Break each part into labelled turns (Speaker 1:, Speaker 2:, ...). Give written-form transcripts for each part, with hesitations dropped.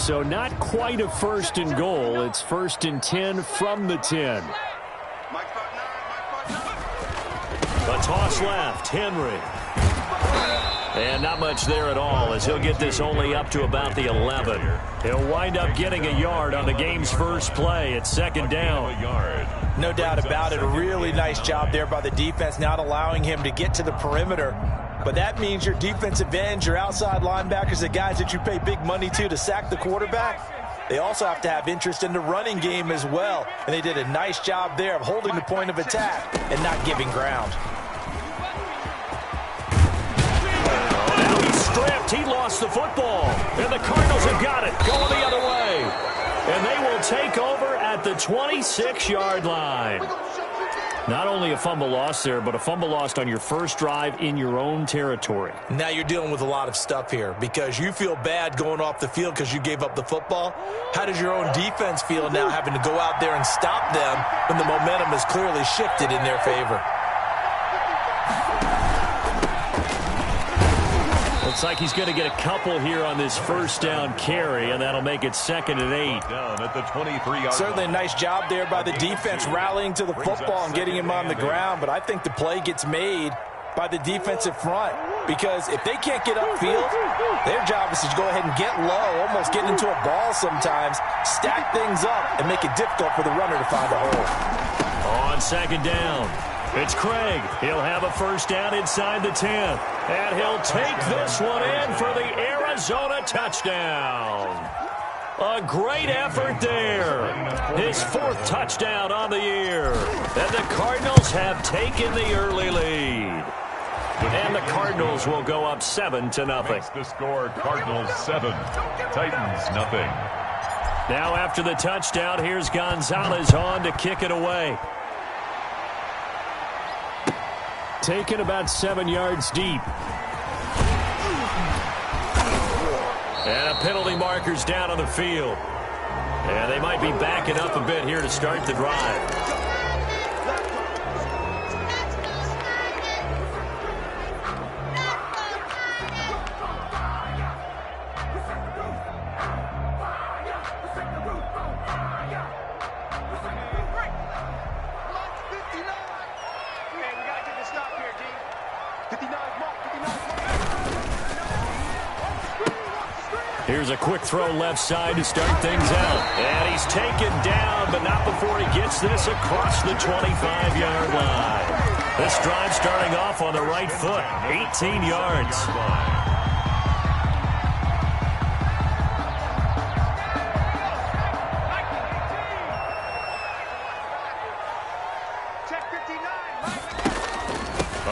Speaker 1: So not quite a first and goal. It's 1st and 10 from the 10. A toss left, Henry. And not much there at all, as he'll get this only up to about the 11. He'll wind up getting a yard on the game's first play. It's 2nd down.
Speaker 2: No doubt about it. A really nice job there by the defense, not allowing him to get to the perimeter. But that means your defensive ends, your outside linebackers, the guys that you pay big money to sack the quarterback, they also have to have interest in the running game as well. And they did a nice job there of holding the point of attack and not giving ground.
Speaker 1: Now he's stripped. He lost the football. And the Cardinals have got it. Going the other way. And they will take over at the 26-yard line. Not only a fumble loss there, but a fumble lost on your first drive in your own territory.
Speaker 2: Now you're dealing with a lot of stuff here because you feel bad going off the field because you gave up the football. How does your own defense feel now having to go out there and stop them when the momentum has clearly shifted in their favor?
Speaker 1: Looks like he's going to get a couple here on this first down carry, and that'll make it 2nd and 8.
Speaker 3: Down at the 23-yard.
Speaker 2: Certainly a nice job there by the defense rallying to the football and getting him on the ground, but I think the play gets made by the defensive front because if they can't get upfield, their job is to go ahead and get low, almost get into a ball sometimes, stack things up, and make it difficult for the runner to find a hole.
Speaker 1: On 2nd down, it's Craig. He'll have a first down inside the 10. And he'll take this one in for the Arizona touchdown. A great effort there. His 4th touchdown on the year. And the Cardinals have taken the early lead. And the Cardinals will go up 7-0.
Speaker 3: Makes the score Cardinals 7, Titans nothing.
Speaker 1: Now after the touchdown, here's Gonzalez on to kick it away. Taken about 7 yards deep. And a penalty marker's down on the field. And they might be backing up a bit here to start the drive. Here's a quick throw left side to start things out. And he's taken down, but not before he gets this across the 25-yard line. This drive starting off on the right foot, 18 yards.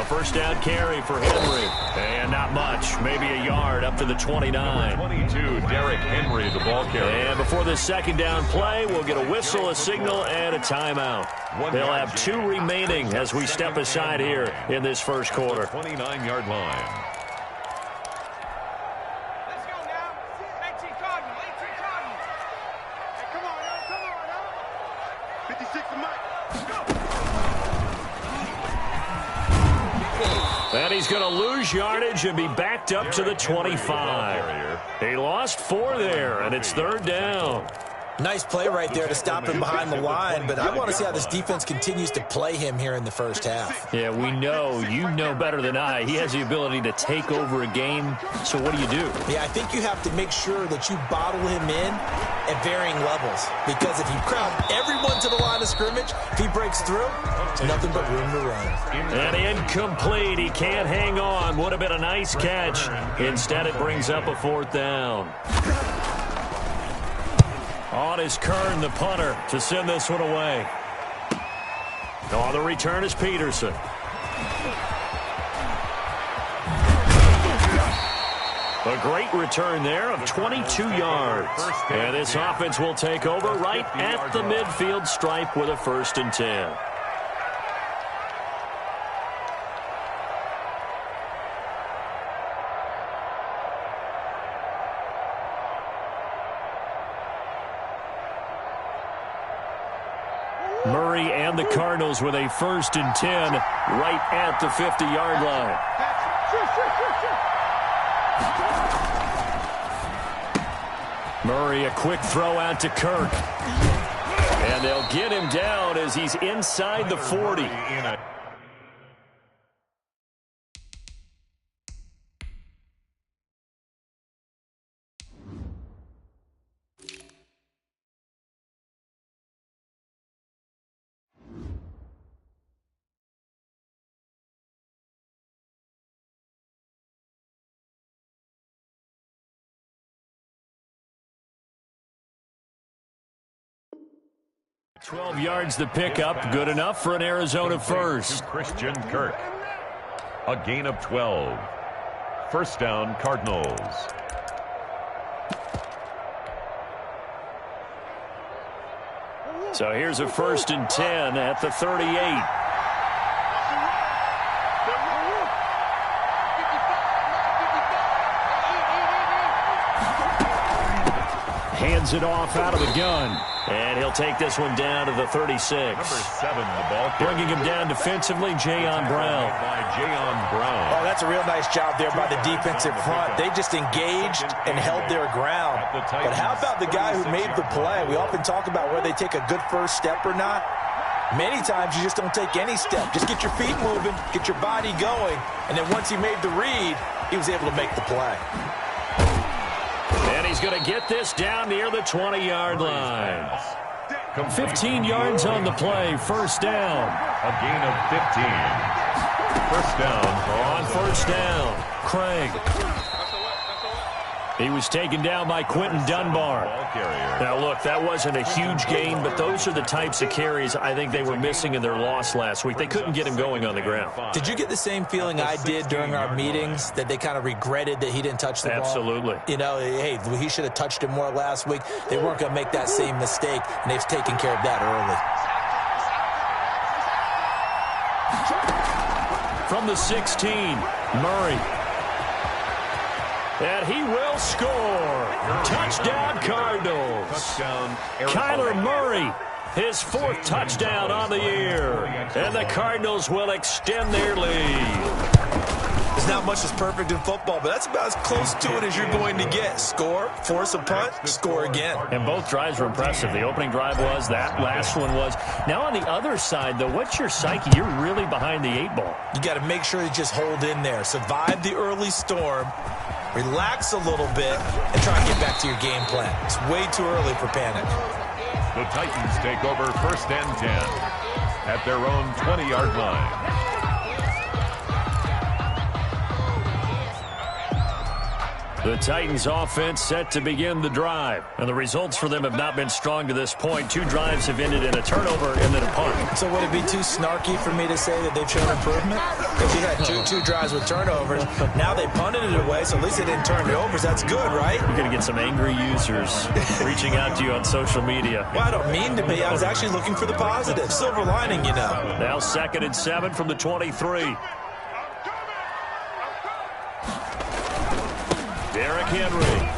Speaker 1: First down carry for Henry. And not much. Maybe a yard up to the 29.
Speaker 3: 22, Derrick Henry, the ball carrier.
Speaker 1: And before this second down play, we'll get a whistle, a signal, and a timeout. They'll have 2 remaining as we step aside here in this first quarter.
Speaker 3: 29-yard line.
Speaker 4: Let's go now. 18 Cardinals. 18 Cardinals. Hey, come on, 56 to Mike. Let's go.
Speaker 1: And he's going to lose yardage and be backed up to the 25. He lost 4 there, and it's 3rd down.
Speaker 2: Nice play right there to stop him behind the line, but I want to see how this defense continues to play him here in the first half.
Speaker 1: Yeah, we know. You know better than I. He has the ability to take over a game, so what do you do?
Speaker 2: Yeah, I think you have to make sure that you bottle him in at varying levels, because if you crowd everyone to the line of scrimmage, if he breaks through, it's nothing but room to run.
Speaker 1: And incomplete. He can't hang on. Would have been a nice catch. Instead, it brings up a 4th down. On is Kern, the punter, to send this one away. On the return is Peterson. A great return there of 22 yards. And this offense will take over right at the midfield stripe with a 1st and 10. Murray and the Cardinals with a 1st and 10 right at the 50-yard line. Murray, a quick throw out to Kirk. And they'll get him down as he's inside the 40. 12 yards the pickup, good enough for an Arizona first.
Speaker 3: Christian Kirk. A gain of 12. First down, Cardinals.
Speaker 1: So here's a 1st and 10 at the 38. Hands it off out of the gun. And he'll take this one down to the 36.
Speaker 3: Number 7, the ball carrier.
Speaker 1: Bringing him down defensively, Jayon Brown.
Speaker 2: Oh, that's a real nice job there by the defensive front. They just engaged and held their ground. But how about the guy who made the play? We often talk about whether they take a good first step or not. Many times you just don't take any step. Just get your feet moving, get your body going, and then once he made the read, he was able to make the play.
Speaker 1: And he's going to get this down near the 20-yard line. 15 yards on the play, first down.
Speaker 3: A gain of 15. First down.
Speaker 1: On first down, Craig. He was taken down by Quentin Dunbar. Now, look, that wasn't a huge gain, but those are the types of carries I think they were missing in their loss last week. They couldn't get him going on the ground.
Speaker 2: Did you get the same feeling I did during our meetings, that they kind of regretted that he didn't touch the ball?
Speaker 1: Absolutely.
Speaker 2: You know, hey, he should have touched him more last week. They weren't going to make that same mistake, and they've taken care of that early.
Speaker 1: From the 16, Murray. And he will score. Touchdown, Cardinals.
Speaker 3: Touchdown,
Speaker 1: Kyler Murray, his 4th touchdown on the year. And the Cardinals will extend their lead.
Speaker 2: There's not much that's perfect in football, but that's about as close to it as you're going to get. Score, force a punt, score again.
Speaker 1: And both drives were impressive. The opening drive was, that last one was. Now on the other side, though, what's your psyche? You're really behind the 8 ball.
Speaker 2: You got to make sure you just hold in there. Survive the early storm, relax a little bit, and try and get back to your game plan. It's way too early for panic.
Speaker 3: The Titans take over 1st and 10 at their own 20-yard line.
Speaker 1: The Titans offense set to begin the drive. And the results for them have not been strong to this point. 2 drives have ended in a turnover and then a punt.
Speaker 2: So would it be too snarky for me to say that they've shown improvement? Because you had two drives with turnovers. Now they punted it away, so at least they didn't turn it over. That's good, right?
Speaker 1: You're going to get some angry users reaching out to you on social media.
Speaker 2: Well, I don't mean to be. I was actually looking for the positive. Silver lining, you know.
Speaker 1: Now 2nd and 7 from the 23. Derrick Henry.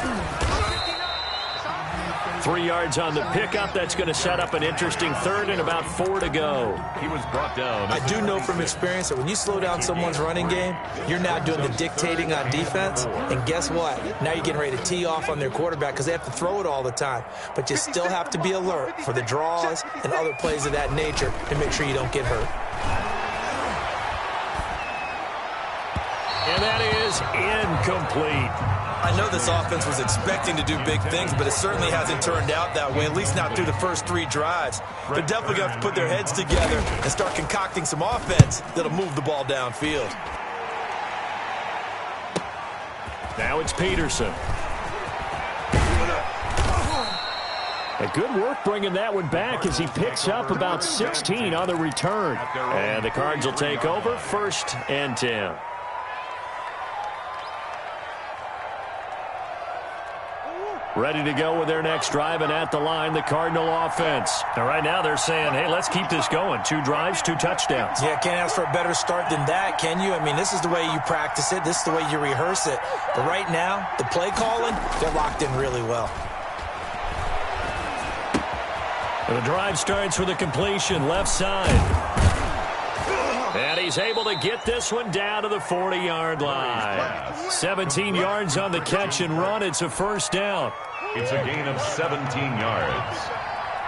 Speaker 1: 3 yards on the pickup. That's going to set up an interesting 3rd and about 4 to go.
Speaker 3: He was brought down.
Speaker 2: I do know from experience that when you slow down someone's running game, you're now doing the dictating on defense. And guess what? Now you're getting ready to tee off on their quarterback because they have to throw it all the time. But you still have to be alert for the draws and other plays of that nature to make sure you don't get hurt.
Speaker 1: And that is incomplete.
Speaker 2: I know this offense was expecting to do big things, but it certainly hasn't turned out that way, at least not through the first 3 drives. They're definitely going to have to put their heads together and start concocting some offense that'll move the ball downfield.
Speaker 1: Now it's Peterson. A good work bringing that one back as he picks up about 16 on the return. And the Cards will take over 1st and 10. Ready to go with their next drive, and at the line, the Cardinal offense. And right now they're saying, hey, let's keep this going. 2 drives, 2 touchdowns.
Speaker 2: Yeah, can't ask for a better start than that, can you? I mean, this is the way you practice it. This is the way you rehearse it. But right now, the play calling, they're locked in really well.
Speaker 1: And the drive starts with a completion, left side. And he's able to get this one down to the 40-yard line. 17 yards on the catch and run. It's a first down.
Speaker 3: It's a gain of 17 yards.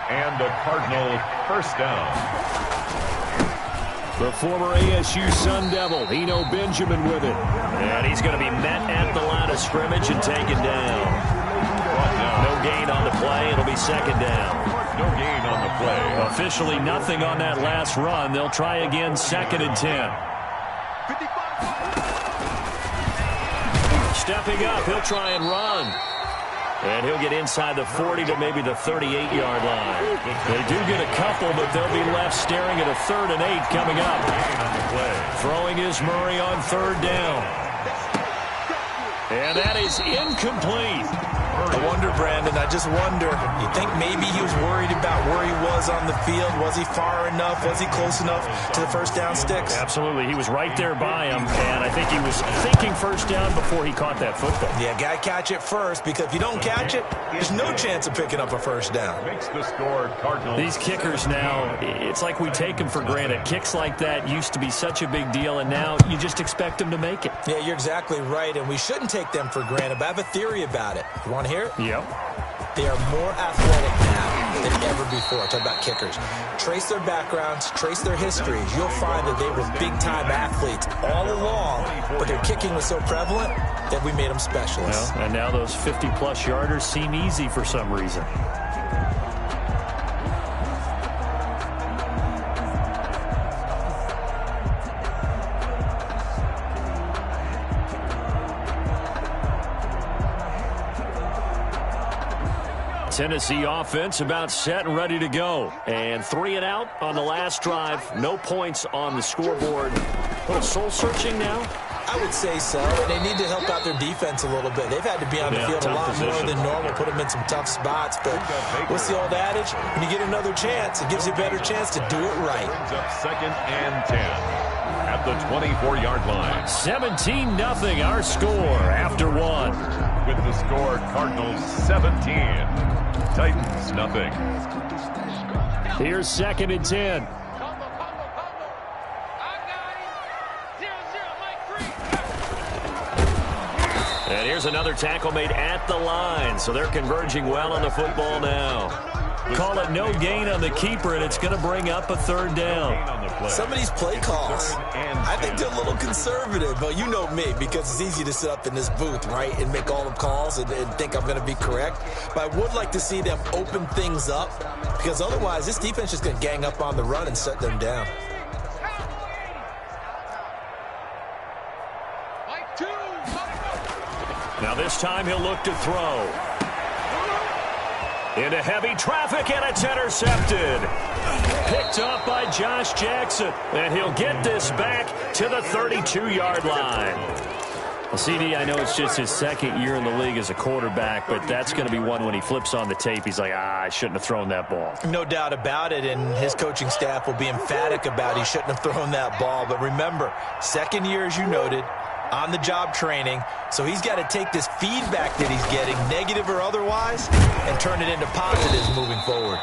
Speaker 3: And a Cardinal first down.
Speaker 1: The former ASU Sun Devil, Eno Benjamin with it. And he's going to be met at the line of scrimmage and taken down. No gain on the play. It'll be second down.
Speaker 3: No gain on the play.
Speaker 1: Officially nothing on that last run. They'll try again, 2nd and 10. Stepping up, he'll try and run. And he'll get inside the 40 to maybe the 38-yard line. They do get a couple, but they'll be left staring at a 3rd and 8 coming up. Throwing is Murray on 3rd down. And that is incomplete.
Speaker 2: I wonder, Brandon, I just wonder, you think maybe he was worried about where he was on the field? Was he far enough? Was he close enough to the first down sticks?
Speaker 1: Absolutely. He was right there by him, and I think he was thinking first down before he caught that football.
Speaker 2: Yeah, got to catch it first, because if you don't catch it, there's no chance of picking up a first down.
Speaker 3: Makes the score, Cardinals.
Speaker 1: These kickers now, it's like we take them for granted. Kicks like that used to be such a big deal, and now you just expect them to make it.
Speaker 2: Yeah, you're exactly right, and we shouldn't take them for granted, but I have a theory about it. You want to hear it?
Speaker 1: Yep.
Speaker 2: They are more athletic now than ever before. Talk about kickers. Trace their backgrounds, trace their histories. You'll find that they were big-time athletes all along, but their kicking was so prevalent that we made them specialists.
Speaker 1: Well, and now those 50-plus yarders seem easy for some reason. Tennessee offense about set and ready to go. And 3 and out on the last drive. No points on the scoreboard. A little soul-searching now?
Speaker 2: I would say so. And they need to help out their defense a little bit. They've had to be on the field a lot more than normal, put them in some tough spots. But what's the old adage? When you get another chance, it gives you a better chance to do it right.
Speaker 3: Brings up 2nd and 10 at the 24-yard line.
Speaker 1: 17-0 our score after 1.
Speaker 3: With the score, Cardinals 17. Titans, nothing.
Speaker 1: Here's 2nd and 10. And here's another tackle made at the line. So they're converging well on the football now. Call it no gain on the keeper, and it's going to bring up a 3rd down.
Speaker 2: Some of these play calls, I think they're a little conservative, but you know me, because it's easy to sit up in this booth, right, and make all the calls and think I'm going to be correct. But I would like to see them open things up, because otherwise this defense is going to gang up on the run and shut them down.
Speaker 1: Now this time he'll look to throw. Into heavy traffic, and it's intercepted. Picked up by Josh Jackson, and he'll get this back to the 32-yard line. Well, CD, I know it's just his 2nd year in the league as a quarterback, but that's going to be one when he flips on the tape. He's like, I shouldn't have thrown that ball.
Speaker 2: No doubt about it, and his coaching staff will be emphatic about he shouldn't have thrown that ball. But remember, 2nd year, as you noted, on-the-job training, so he's got to take this feedback that he's getting, negative or otherwise, and turn it into positives moving forward.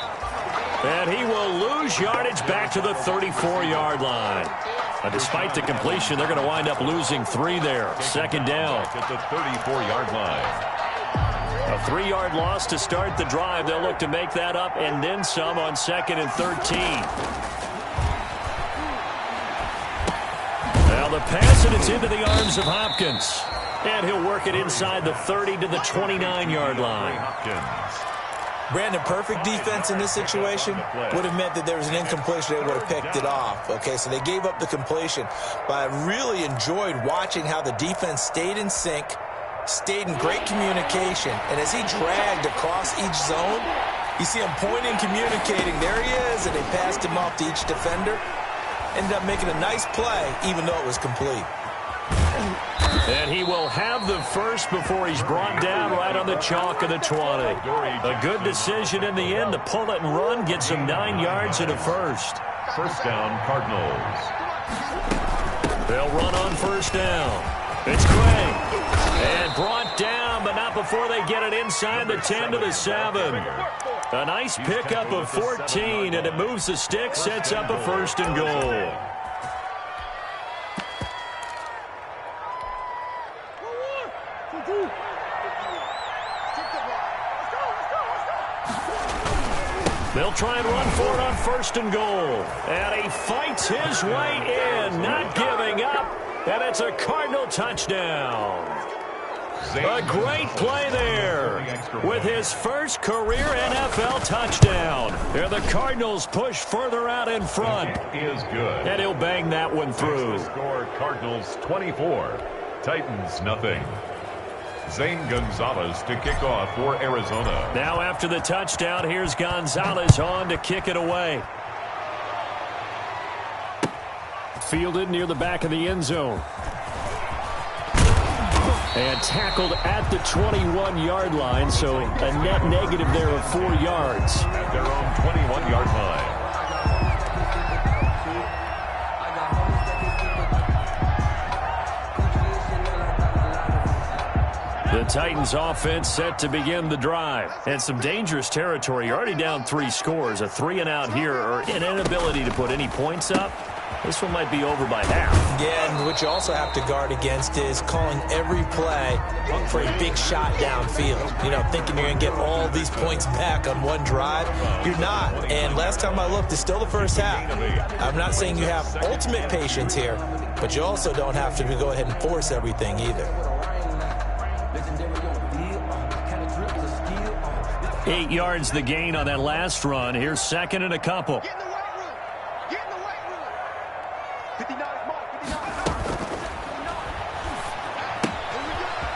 Speaker 1: And he will lose yardage back to the 34-yard line. Despite the completion, they're going to wind up losing 3 there. 2nd down.
Speaker 3: At the 34-yard line.
Speaker 1: A 3-yard loss to start the drive. They'll look to make that up and then some on 2nd and 13. Now the pass, and it's into the arms of Hopkins. And he'll work it inside the 30 to the 29-yard line.
Speaker 2: Brandon, perfect defense in this situation would have meant that there was an incompletion. They would have picked it off. Okay, so they gave up the completion. But I really enjoyed watching how the defense stayed in sync, stayed in great communication. And as he dragged across each zone, you see him pointing, communicating. There he is, and they passed him off to each defender. Ended up making a nice play, even though it was complete.
Speaker 1: And he will have the first before he's brought down right on the chalk of the 20. A good decision in the end to pull it and run, gets him 9 yards and a first.
Speaker 3: First down, Cardinals.
Speaker 1: They'll run on first down. It's Craig. And brought down, but not before they get it inside the 10 to the 7. A nice pickup of 14, and it moves the stick, sets up a 1st and goal. They'll try and run for it on 1st and goal. And he fights his way in, not giving up. And it's a Cardinal touchdown. A great play there with his first career NFL touchdown. And the Cardinals push further out in front.
Speaker 3: Is good.
Speaker 1: And he'll bang that one through.
Speaker 3: Score Cardinals 24, Titans nothing. Zane Gonzalez to kick off for Arizona.
Speaker 1: Now after the touchdown, here's Gonzalez on to kick it away. Fielded near the back of the end zone. And tackled at the 21-yard line, so a net negative there of 4 yards.
Speaker 3: At their own 21-yard line.
Speaker 1: The Titans offense set to begin the drive. And some dangerous territory. You're already down 3 scores. A 3-and-out here or an inability to put any points up. This one might be over by half.
Speaker 2: Yeah, and what you also have to guard against is calling every play for a big shot downfield. You know, thinking you're going to get all these points back on one drive. You're not. And last time I looked, it's still the first half. I'm not saying you have ultimate patience here, but you also don't have to go ahead and force everything either.
Speaker 1: 8 yards the gain on that last run. Here's 2nd and a couple.
Speaker 4: Get in the weight room. Get in the weight room. 59 mark.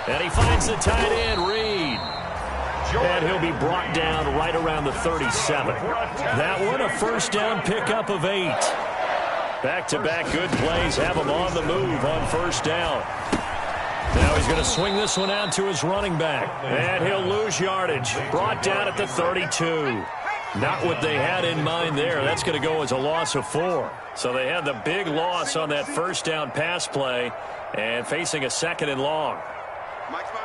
Speaker 4: 59.
Speaker 1: And he finds the tight end, Reed. And he'll be brought down right around the 37. That one, a first down pickup of 8. Back-to-back good plays have him on the move on first down. Now he's going to swing this one out to his running back. And he'll lose yardage. Brought down at the 32. Not what they had in mind there. That's going to go as a loss of 4. So they had the big loss on that first down pass play and facing a 2nd and long.
Speaker 4: Mike 5'9",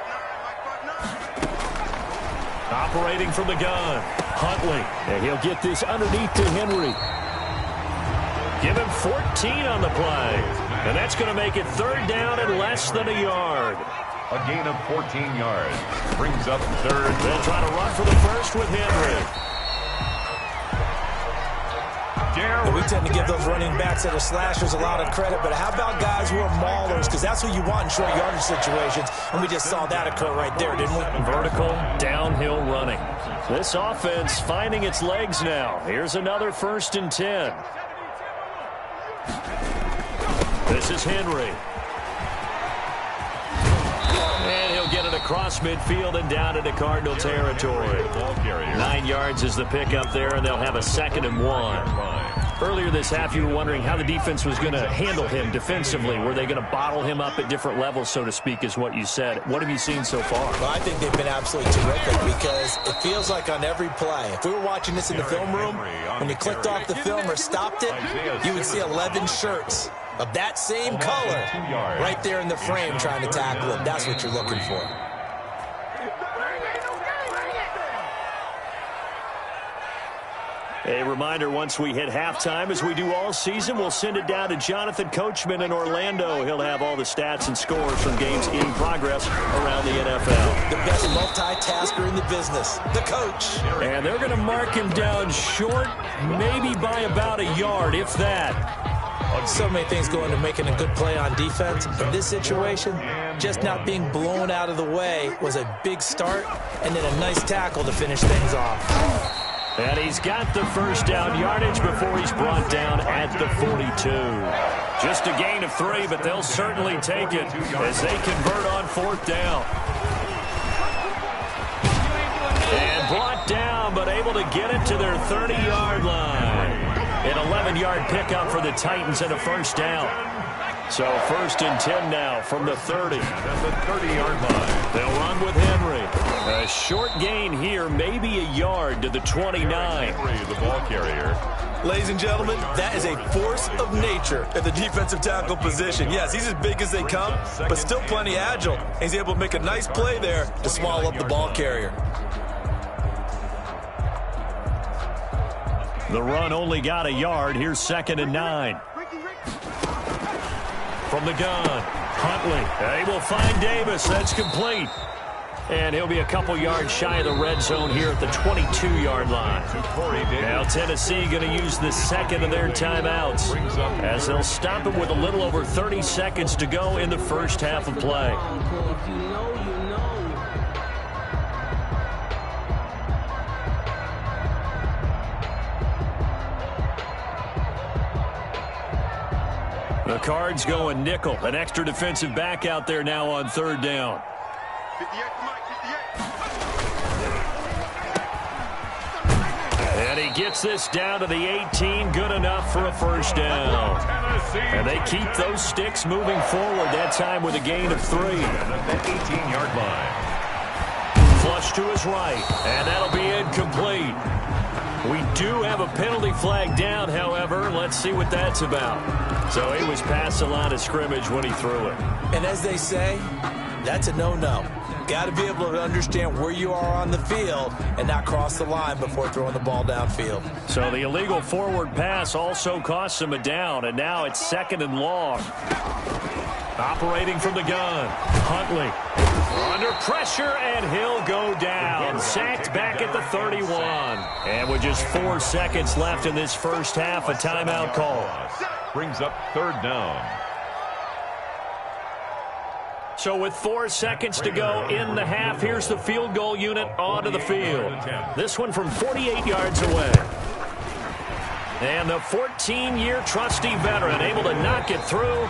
Speaker 1: Operating from the gun, Huntley. And he'll get this underneath to Henry. Give him 14 on the play. And that's going to make it 3rd down and less than a yard.
Speaker 3: A gain of 14 yards. Brings up 3rd.
Speaker 1: They'll try to run for the first with Henry.
Speaker 2: And we tend to give those running backs that are slashers a lot of credit, but how about guys who are maulers? Because that's who you want in short yardage situations, and we just saw that occur right there, didn't we?
Speaker 1: Vertical, downhill running. This offense finding its legs now. Here's another 1st and 10. This is Henry. And he'll get it across midfield and down into Cardinal territory. 9 yards is the pickup there, and they'll have a 2nd and 1. Earlier this half, you were wondering how the defense was going to handle him defensively. Were they going to bottle him up at different levels, so to speak, is what you said. What have you seen so far?
Speaker 2: Well, I think they've been absolutely terrific because it feels like on every play, if we were watching this in the film room, when you clicked off the film or stopped it, you would see 11 shirts of that same color right there in the frame trying to tackle him. That's what you're looking for.
Speaker 1: A reminder, once we hit halftime, as we do all season, we'll send it down to Jonathan Coachman in Orlando. He'll have all the stats and scores from games in progress around the NFL.
Speaker 2: The best multitasker in the business, the coach.
Speaker 1: And they're going to mark him down short, maybe by about a yard, if that.
Speaker 2: So many things go into making a good play on defense. In this situation, just not being blown out of the way was a big start, and then a nice tackle to finish things off.
Speaker 1: And he's got the first down yardage before he's brought down at the 42. Just a gain of 3, but they'll certainly take it as they convert on 4th down. And brought down, but able to get it to their 30-yard line. An 11-yard pickup for the Titans and a first down. So 1st and 10 now from the 30.
Speaker 3: At the 30-yard line.
Speaker 1: They'll run with Henry. A short gain here, maybe a yard to the 29.
Speaker 3: Henry, the ball carrier.
Speaker 2: Ladies and gentlemen, that is a force of nature at the defensive tackle position. Yes, he's as big as they come, but still plenty agile. He's able to make a nice play there to swallow up the ball carrier.
Speaker 1: The run only got a yard. Here's 2nd and 9. From the gun, Huntley. They will find Davis. That's complete. And he'll be a couple yards shy of the red zone here at the 22-yard line. Now Tennessee going to use the second of their timeouts as they'll stop it with a little over 30 seconds to go in the first half of play. The Cards going nickel. An extra defensive back out there now on third down.
Speaker 4: 58, Mike, 58.
Speaker 1: And he gets this down to the 18. Good enough for a first down. And they keep those sticks moving forward, that time with a gain of 3.
Speaker 3: At the 18-yard line.
Speaker 1: Flush to his right, and that'll be incomplete. We do have a penalty flag down, however. Let's see what that's about. So he was past the line of scrimmage when he threw it.
Speaker 2: And as they say, that's a no-no. Got to be able to understand where you are on the field and not cross the line before throwing the ball downfield.
Speaker 1: So the illegal forward pass also costs him a down, and now it's 2nd and long. Operating from the gun, Huntley. Under pressure, and he'll go down. Sacked back at the 31. And with just 4 seconds left in this first half, a timeout call.
Speaker 3: Brings up third down.
Speaker 1: So with 4 seconds to go in the half, here's the field goal unit onto the field. This one from 48 yards away. And the 14-year trusty veteran able to knock it through.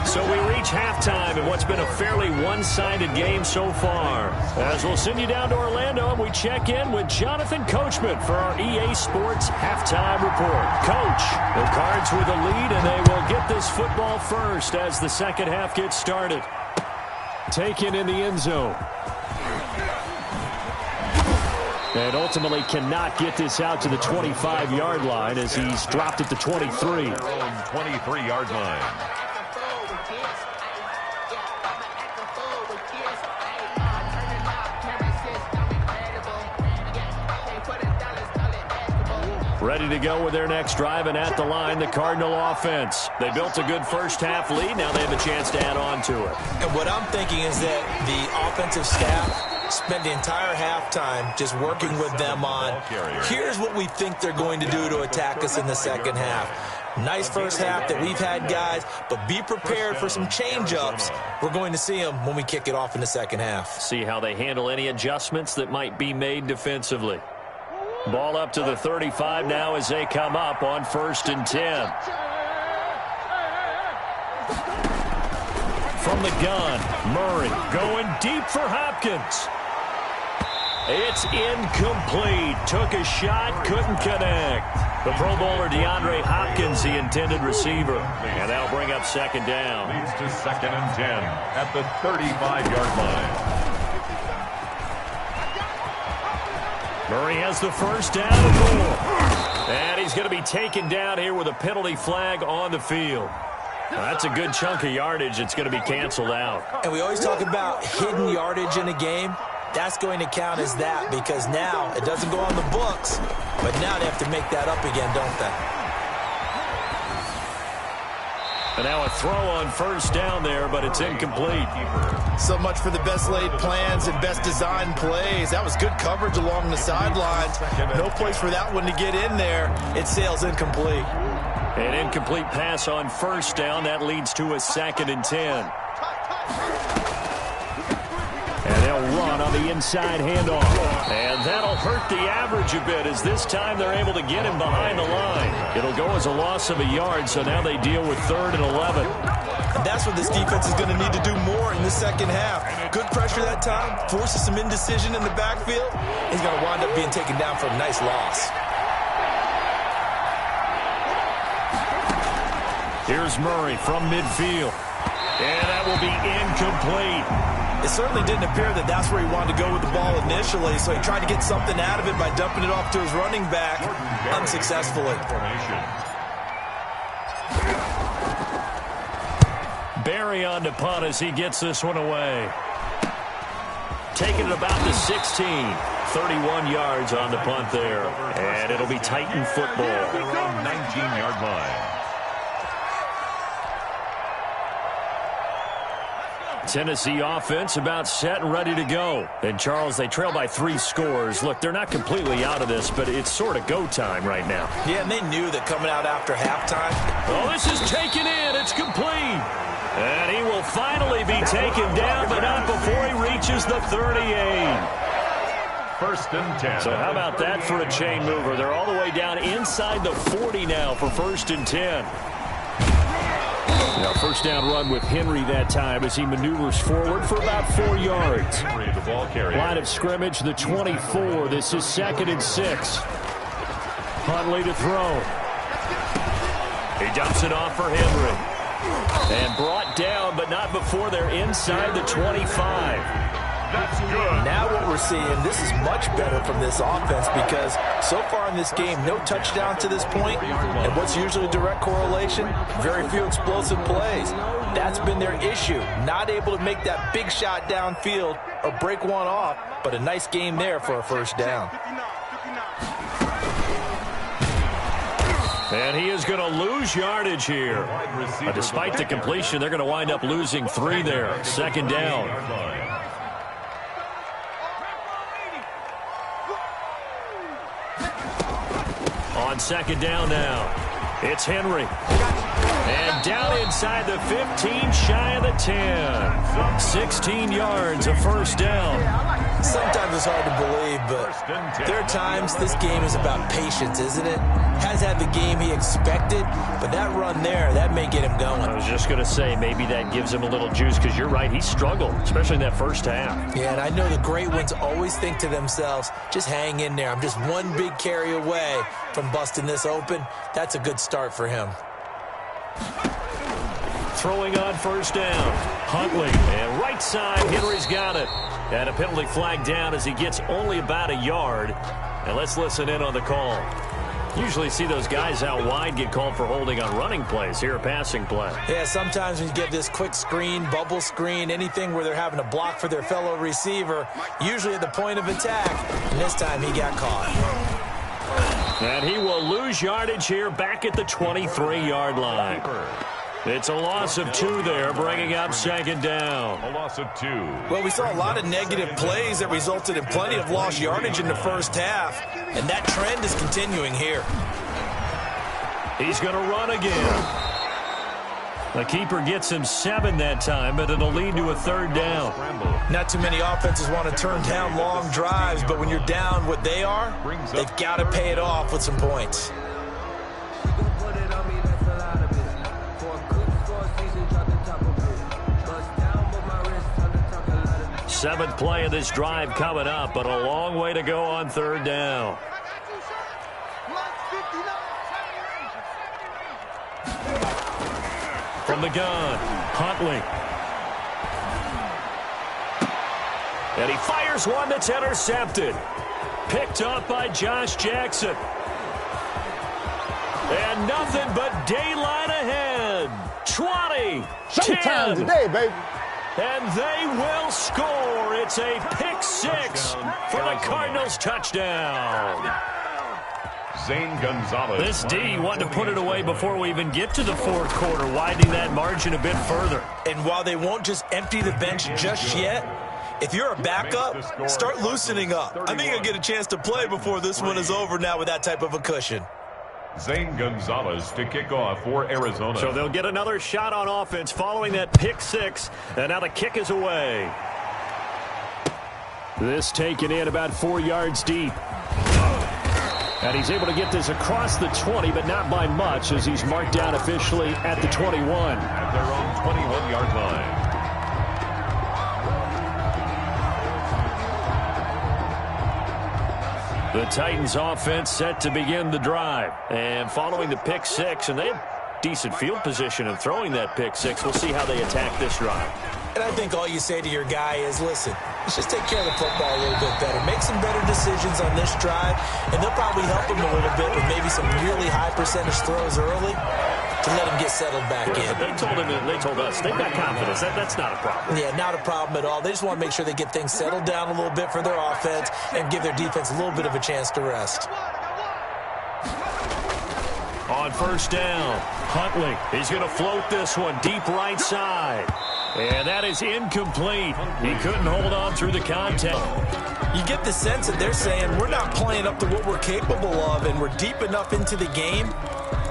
Speaker 1: So we reach halftime in what's been a fairly one-sided game so far. As we'll send you down to Orlando, and we check in with Jonathan Coachman for our EA Sports Halftime Report. Coach, the Cards with the lead, and they will get this football first as the second half gets started. Taken in the end zone. And ultimately cannot get this out to the 25-yard line as he's dropped at the 23.
Speaker 3: 23-yard line.
Speaker 1: Ready to go with their next drive, and at the line, the Cardinal offense. They built a good first-half lead. Now they have a chance to add on to it.
Speaker 2: And what I'm thinking is that the offensive staff spent the entire halftime just working with them on, here's what we think they're going to do to attack us in the second half. Nice first half that we've had, guys, but be prepared for some change-ups. We're going to see them when we kick it off in the second half.
Speaker 1: See how they handle any adjustments that might be made defensively. Ball up to the 35 now as they come up on 1st and 10. From the gun, Murray going deep for Hopkins. It's incomplete. Took a shot, couldn't connect. The Pro Bowler DeAndre Hopkins, the intended receiver. And that'll bring up 2nd down.
Speaker 3: Leads to 2nd and 10 at the 35-yard line.
Speaker 1: Murray has the first down and goal. And he's going to be taken down here with a penalty flag on the field. That's a good chunk of yardage. It's going to be canceled out.
Speaker 2: And we always talk about hidden yardage in a game. That's going to count as that because now it doesn't go on the books, but now they have to make that up again, don't they?
Speaker 1: And now a throw on 1st down there, but it's incomplete.
Speaker 2: So much for the best laid plans and best designed plays. That was good coverage along the sidelines. No place for that one to get in there. It sails incomplete.
Speaker 1: An incomplete pass on 1st down. That leads to a 2nd and 10. And they'll run on the inside handoff. And that'll hurt the average a bit as this time they're able to get him behind the line. It'll go as a loss of a yard, so now they deal with 3rd and 11.
Speaker 2: That's what this defense is going to need to do more in the second half. Good pressure that time, forces some indecision in the backfield. He's going to wind up being taken down for a nice loss.
Speaker 1: Here's Murray from midfield. And that will be incomplete.
Speaker 2: It certainly didn't appear that that's where he wanted to go with the ball initially, so he tried to get something out of it by dumping it off to his running back unsuccessfully.
Speaker 1: Barry on to punt as he gets this one away. Taking it about the 16. 31 yards on the punt there. And it'll be Titan football.
Speaker 3: 19-yard line.
Speaker 1: Tennessee offense about set and ready to go. And, Charles, they trail by 3 scores. Look, they're not completely out of this, but it's sort of go time right now.
Speaker 2: Yeah, and they knew that coming out after halftime.
Speaker 1: Oh, this is taken in. It's complete. And he will finally be taken down, but not before he reaches the 38.
Speaker 3: First and 10.
Speaker 1: So how about that for a chain mover? They're all the way down inside the 40 now for first and 10. Now, first down run with Henry that time as he maneuvers forward for about 4 yards.
Speaker 3: Henry, the ball carrier.
Speaker 1: Line of scrimmage, the 24. This is 2nd and 6. Huntley to throw. He dumps it off for Henry. And brought down, but not before they're inside the 25.
Speaker 3: That's good.
Speaker 2: Now what we're seeing, this is much better from this offense because so far in this game, no touchdown to this point. And what's usually a direct correlation? Very few explosive plays. That's been their issue. Not able to make that big shot downfield or break one off, but a nice game there for a first down.
Speaker 1: And he is going to lose yardage here. Despite the completion, they're going to wind up losing 3 there. 2nd down. On 2nd down now, it's Henry. And down inside the 15, shy of the 10. 16 yards, a first down.
Speaker 2: Sometimes it's hard to believe, but there are times this game is about patience, isn't it? Has had the game he expected, but that run there, that may get him going.
Speaker 1: I was just going to say, maybe that gives him a little juice, because you're right, he struggled, especially in that first half.
Speaker 2: Yeah, and I know the great ones always think to themselves, just hang in there. I'm just one big carry away from busting this open. That's a good start for him.
Speaker 1: Throwing on first down, Huntley, and right side, Henry's got it. And a penalty flag down as he gets only about a yard. And let's listen in on the call. Usually see those guys out wide get called for holding on running plays. Here, a passing play.
Speaker 2: Yeah, sometimes when you get this quick screen, bubble screen, anything where they're having to block for their fellow receiver, usually at the point of attack, and this time he got caught.
Speaker 1: And he will lose yardage here back at the 23-yard line. It's a loss of 2 there, bringing up 2nd down.
Speaker 3: A loss of 2.
Speaker 2: Well, we saw a lot of negative plays that resulted in plenty of lost yardage in the first half, and that trend is continuing here.
Speaker 1: He's going to run again. The keeper gets him 7 that time, but it'll lead to a 3rd down.
Speaker 2: Not too many offenses want to turn down long drives, but when you're down what they are, they've got to pay it off with some points.
Speaker 1: 7th play of this drive coming up, but a long way to go on 3rd down. From the gun, Huntley. And he fires one that's intercepted. Picked up by Josh Jackson. And nothing but daylight ahead. 20,
Speaker 5: Showtime
Speaker 1: 10.
Speaker 5: today, baby.
Speaker 1: And they will score. It's a pick-6 for the Cardinals touchdown.
Speaker 3: Zane Gonzalez.
Speaker 1: This D wanted to put it away before we even get to the 4th quarter, widening that margin a bit further.
Speaker 2: And while they won't just empty the bench just yet, if you're a backup, start loosening up. I think you'll get a chance to play before this one is over now with that type of a cushion.
Speaker 3: Zane Gonzalez to kick off for Arizona.
Speaker 1: So they'll get another shot on offense following that pick-6, and now the kick is away. This taken in about 4 yards deep. And he's able to get this across the 20, but not by much, as he's marked down officially at the 21.
Speaker 3: At their own 21-yard line.
Speaker 1: The Titans offense set to begin the drive. And following the pick-6, and they have decent field position in throwing that pick-6. We'll see how they attack this drive.
Speaker 2: And I think all you say to your guy is, listen, let's just take care of the football a little bit better. Make some better decisions on this drive, and they'll probably help him a little bit with maybe some really high percentage throws early to let him get settled back in.
Speaker 1: They told him, they told us, they've got confidence. That's not a problem.
Speaker 2: Yeah, not a problem at all. They just want to make sure they get things settled down a little bit for their offense and give their defense a little bit of a chance to rest.
Speaker 1: On first down, Huntley. He's going to float this one deep right side. And that is incomplete. He couldn't hold on through the contact.
Speaker 2: You get the sense that they're saying we're not playing up to what we're capable of, and we're deep enough into the game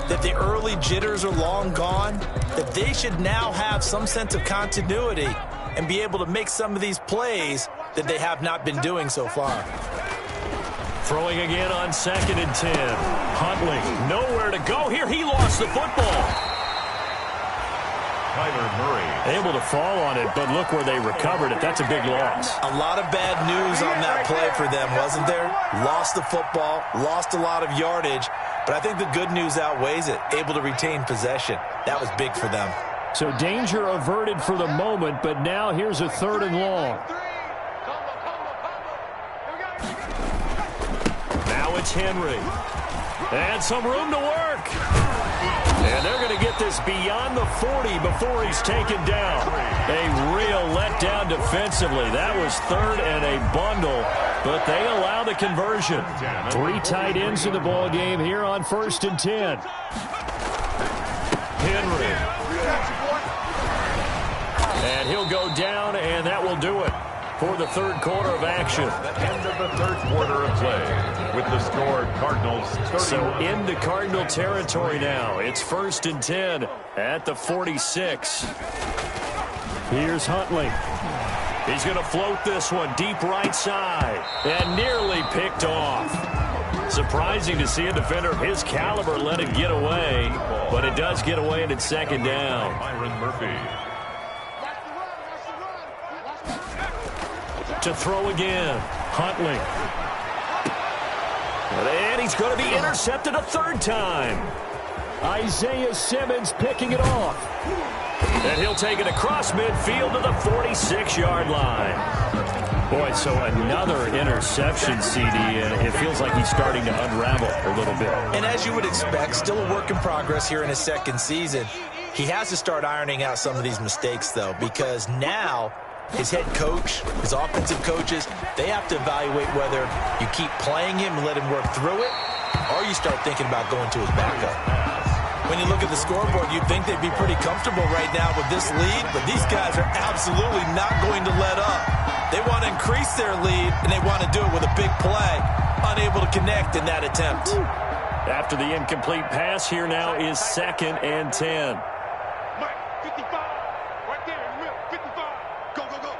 Speaker 2: that the early jitters are long gone, that they should now have some sense of continuity and be able to make some of these plays that they have not been doing so far.
Speaker 1: Throwing again on 2nd and 10. Huntley, nowhere to go here. He lost the football.
Speaker 3: Kyler Murray.
Speaker 1: Able to fall on it, but look where they recovered it. That's a big loss.
Speaker 2: A lot of bad news on that play for them, wasn't there? Lost the football, lost a lot of yardage, but I think the good news outweighs it. Able to retain possession. That was big for them.
Speaker 1: So danger averted for the moment, but now here's a 3rd and long. Now it's Henry. And some room to work. And they're going to get this beyond the 40 before he's taken down. A real letdown defensively. That was 3rd and a bundle, but they allow the conversion. 3 tight ends in the ball game here on 1st and 10. Henry. And he'll go down, and that will do it for the 3rd quarter of action.
Speaker 3: End of the 3rd quarter of play with the score Cardinals 31.
Speaker 1: So into Cardinal territory now. It's 1st and 10 at the 46. Here's Huntley. He's going to float this one deep right side and nearly picked off. Surprising to see a defender of his caliber let it get away, but it does get away and it's 2nd down.
Speaker 3: Byron Murphy.
Speaker 1: To throw again. Huntley. And he's going to be intercepted a 3rd time. Isaiah Simmons picking it off. And he'll take it across midfield to the 46-yard line. Boy, so another interception, CD, and it feels like he's starting to unravel a little bit.
Speaker 2: And as you would expect, still a work in progress here in his 2nd season. He has to start ironing out some of these mistakes, though, because now his head coach, his offensive coaches, they have to evaluate whether you keep playing him and let him work through it, or you start thinking about going to his backup. When you look at the scoreboard, you'd think they'd be pretty comfortable right now with this lead, but these guys are absolutely not going to let up. They want to increase their lead, and they want to do it with a big play, unable to connect in that attempt.
Speaker 1: After the incomplete pass, here now is 2nd and 10.
Speaker 4: Mike, 55. Right there in the middle. 55. Go, go, go.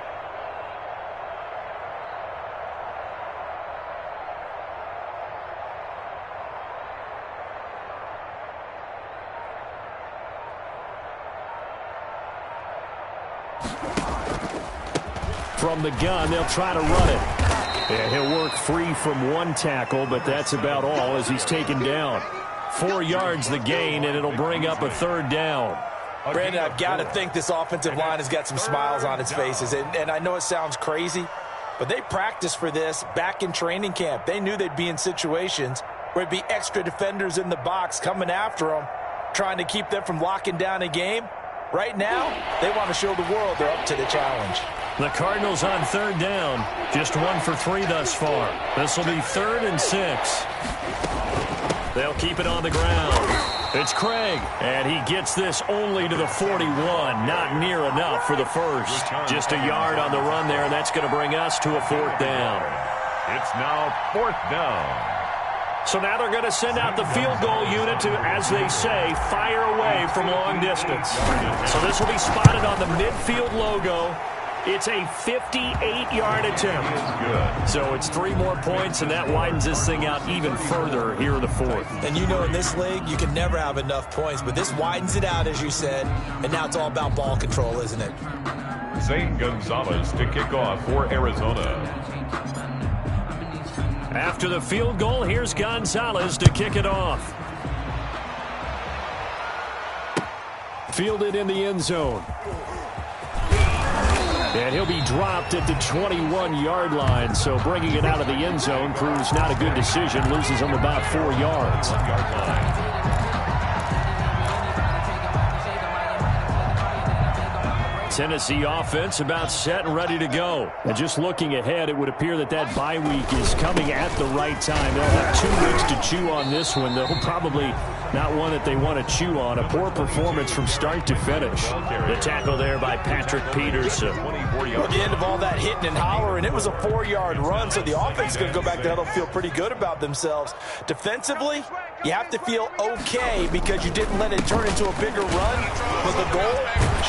Speaker 1: From the gun, they'll try to run it. And he'll work free from 1 tackle, but that's about all as he's taken down. 4 yards the gain, and it'll bring up a 3rd down.
Speaker 2: Brandon, I've got to think this offensive line has got some smiles on its faces. And I know it sounds crazy, but they practiced for this back in training camp. They knew they'd be in situations where it'd be extra defenders in the box coming after them, trying to keep them from locking down a game. Right now, they want to show the world they're up to the challenge.
Speaker 1: The Cardinals on 3rd down. Just 1 for 3 thus far. This will be 3rd and 6. They'll keep it on the ground. It's Craig, and he gets this only to the 41. Not near enough for the first. Just a yard on the run there, and that's going to bring us to a 4th down.
Speaker 3: It's now 4th down.
Speaker 1: So now they're going to send out the field goal unit to, as they say, fire away from long distance. So this will be spotted on the midfield logo. It's a 58-yard attempt. So it's 3 more points, and that widens this thing out even further here in the 4th.
Speaker 2: And you know in this league, you can never have enough points, but this widens it out, as you said, and now it's all about ball control, isn't it?
Speaker 3: Zane Gonzalez to kick off for Arizona.
Speaker 1: After the field goal, here's Gonzalez to kick it off. Fielded in the end zone. And he'll be dropped at the 21-yard line, so bringing it out of the end zone proves not a good decision. Loses him about 4 yards. Tennessee offense about set and ready to go. And just looking ahead, it would appear that that bye week is coming at the right time. They'll have 2 weeks to chew on this one. They'll probably not one that they want to chew on. A poor performance from start to finish. The tackle there by Patrick Peterson.
Speaker 2: At the end of all that hitting and hollering, it was a 4-yard run, so the offense is going to go back to huddle, feel pretty good about themselves. Defensively, you have to feel okay because you didn't let it turn into a bigger run, but the goal,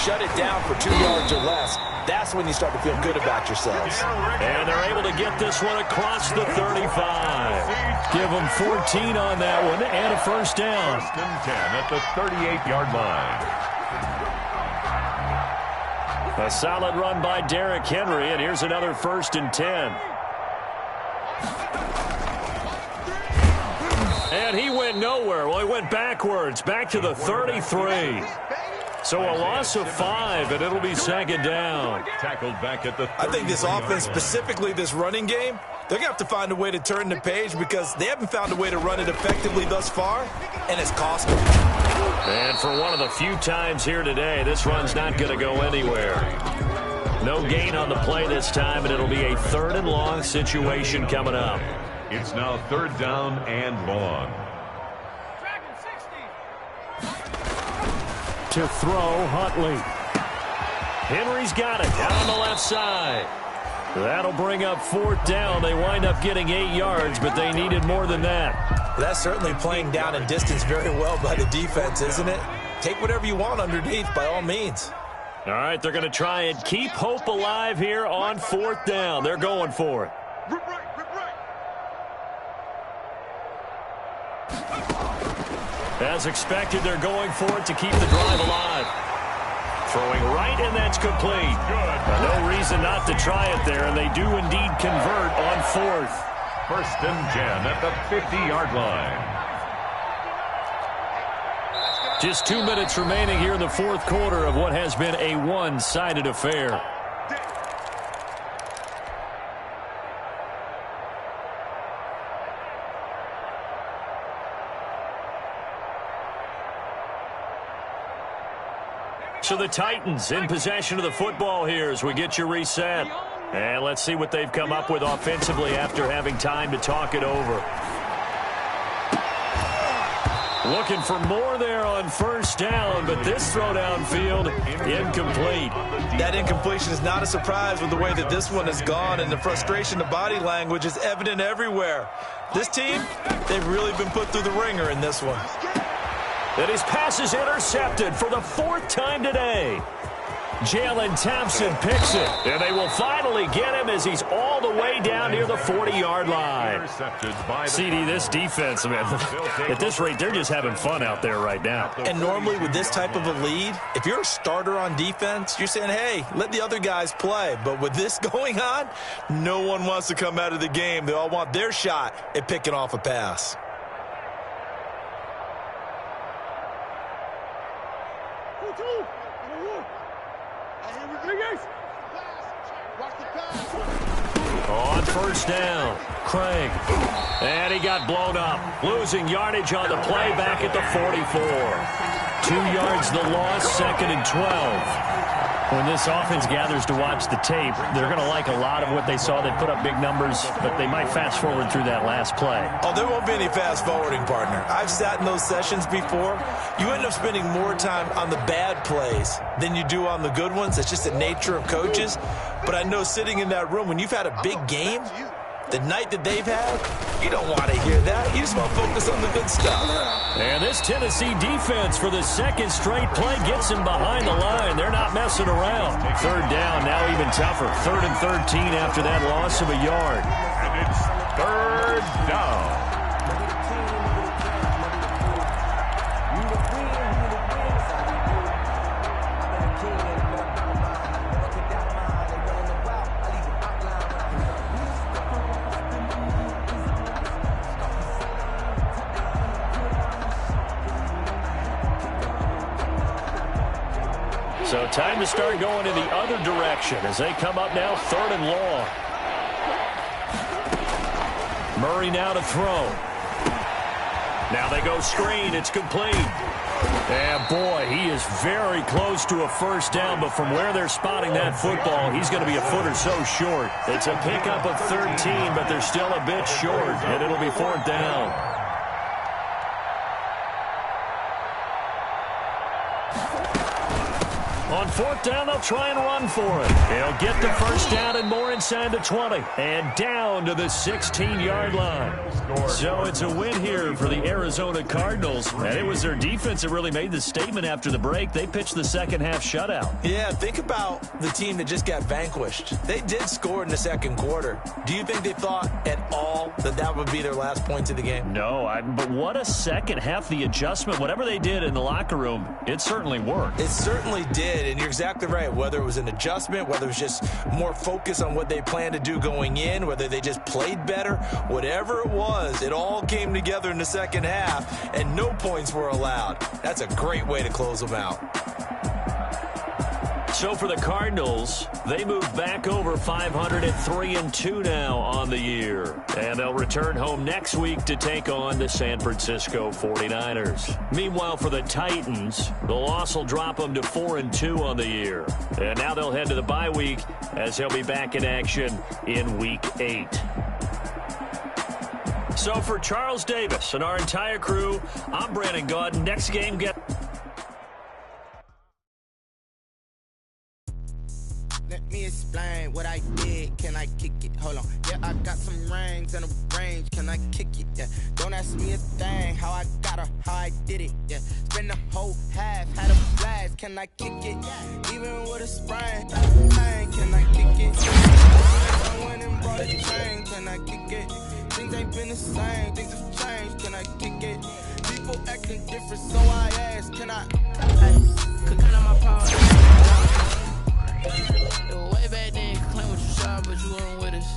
Speaker 2: shut it down for 2 yards or less. That's when you start to feel good about yourselves.
Speaker 1: And they're able to get this one across the 35. Give them 14 on that one and a first down.
Speaker 3: First and 10 at the 38-yard line.
Speaker 1: A solid run by Derrick Henry, and here's another first and 10. And he went nowhere. Well, he went backwards, back to the 33. So a loss of 5, and it'll be second down.
Speaker 3: Tackled back at the 30.
Speaker 2: I think this offense, specifically this running game, they're going to have to find a way to turn the page because they haven't found a way to run it effectively thus far, and it's cost them.
Speaker 1: And for one of the few times here today, this run's not going to go anywhere. No gain on the play this time, and it'll be a 3rd and long situation coming up.
Speaker 3: It's now 3rd down and long.
Speaker 1: To throw, Huntley. Henry's got it down on the left side. That'll bring up 4th down. They wind up getting 8 yards, but they needed more than that.
Speaker 2: That's certainly playing down in distance very well by the defense, isn't it? Take whatever you want underneath, by all means.
Speaker 1: All right, they're going to try and keep hope alive here on 4th down. They're going for it.
Speaker 4: Rip right.
Speaker 1: As expected, they're going for it to keep the drive alive. Throwing right, and that's complete. No reason not to try it there, and they do indeed convert on 4th.
Speaker 3: First and 10 at the 50-yard line.
Speaker 1: Just 2 minutes remaining here in the 4th quarter of what has been a one-sided affair. So the Titans in possession of the football here as we get you reset. And let's see what they've come up with offensively after having time to talk it over. Looking for more there on 1st down, but this throw downfield, incomplete.
Speaker 2: That incompletion is not a surprise with the way that this one has gone, and the frustration of body language is evident everywhere. This team, they've really been put through the ringer in this one.
Speaker 1: And his pass is intercepted for the 4th time today. Jalen Thompson picks it, and they will finally get him as he's all the way down near the 40-yard line. CD, this defense, man, at this rate, they're just having fun out there right now.
Speaker 2: And normally with this type of a lead, if you're a starter on defense, you're saying, hey, let the other guys play. But with this going on, no one wants to come out of the game. They all want their shot at picking off a pass.
Speaker 1: On 1st down, Craig. And he got blown up. Losing yardage on the play back at the 44. 2 yards the loss, 2nd and 12. When this offense gathers to watch the tape, they're going to like a lot of what they saw. They put up big numbers, but they might fast forward through that last play.
Speaker 2: Oh, there won't be any fast forwarding, partner. I've sat in those sessions before. You end up spending more time on the bad plays than you do on the good ones. It's just the nature of coaches. But I know sitting in that room, when you've had a big game, the night that they've had, you don't want to hear that. You just want to focus on the good stuff.
Speaker 1: And this Tennessee defense for the 2nd straight play gets him behind the line. They're not messing around. 3rd down, now even tougher. 3rd and 13 after that loss of a yard.
Speaker 3: And it's 3rd down.
Speaker 1: So time to start going in the other direction as they come up now 3rd and long. Murray now to throw. Now they go screen. It's complete. And boy, he is very close to a first down, but from where they're spotting that football, he's going to be a foot or so short. It's a pickup of 13, but they're still a bit short, and it'll be fourth down. On fourth down, they'll try and run for it. He'll get the first down and more inside the 20. And down to the 16-yard line. So it's a win here for the Arizona Cardinals. And it was their defense that really made the statement after the break. They pitched the second-half shutout.
Speaker 2: Yeah, think about the team that just got vanquished. They did score in the second quarter. Do you think they thought at all that that would be their last points of the game?
Speaker 1: No, but what a second half. The adjustment, whatever they did in the locker room, it certainly worked.
Speaker 2: It certainly did. And you're exactly right. Whether it was an adjustment, whether it was just more focus on what they planned to do going in, whether they just played better, whatever it was, it all came together in the second half, and no points were allowed. That's a great way to close them out.
Speaker 1: So for the Cardinals, they move back over 500 at 3-2 now on the year. And they'll return home next week to take on the San Francisco 49ers. Meanwhile, for the Titans, the loss will drop them to 4-2 on the year. And now they'll head to the bye week as they'll be back in action in Week 8. So for Charles Davis and our entire crew, I'm Brandon Gaudin. Next game,
Speaker 5: Let me explain what I did. Can I kick it? Hold on. Yeah, I got some rings and a range. Can I kick it? Yeah. Don't ask me a thing. How I got her, how I did it. Yeah. Spend the whole half, had a blast. Can I kick it? Even with a sprain. Can I kick it? I went and brought a chain. Can I kick it? Things ain't been the same. Things have changed. Can I kick it? People acting different, so I ask. Can I? Could count on my power. Way back then, you could claim what you saw, but you weren't with us.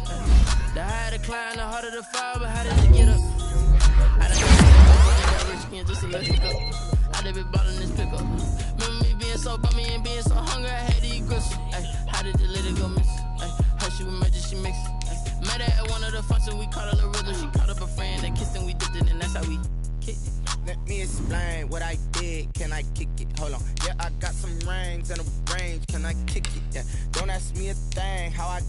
Speaker 5: The higher the climb, the harder the fall, but how did you get up? I done got rich again just to let it go. I done been ballin' this pickup. Remember me being so bummy and being so hungry, I had to eat grits. How did you let it go miss? How she was magic, she mixed. Met her at one of the functions, we caught her the rhythm. She caught up a friend that kissed and we dipped it, and that's how we kicked it. Let me explain what I did. Can I kick it? Hold on. Yeah, I got some rings and a range. Can I kick it? Yeah. Don't ask me a thing. How I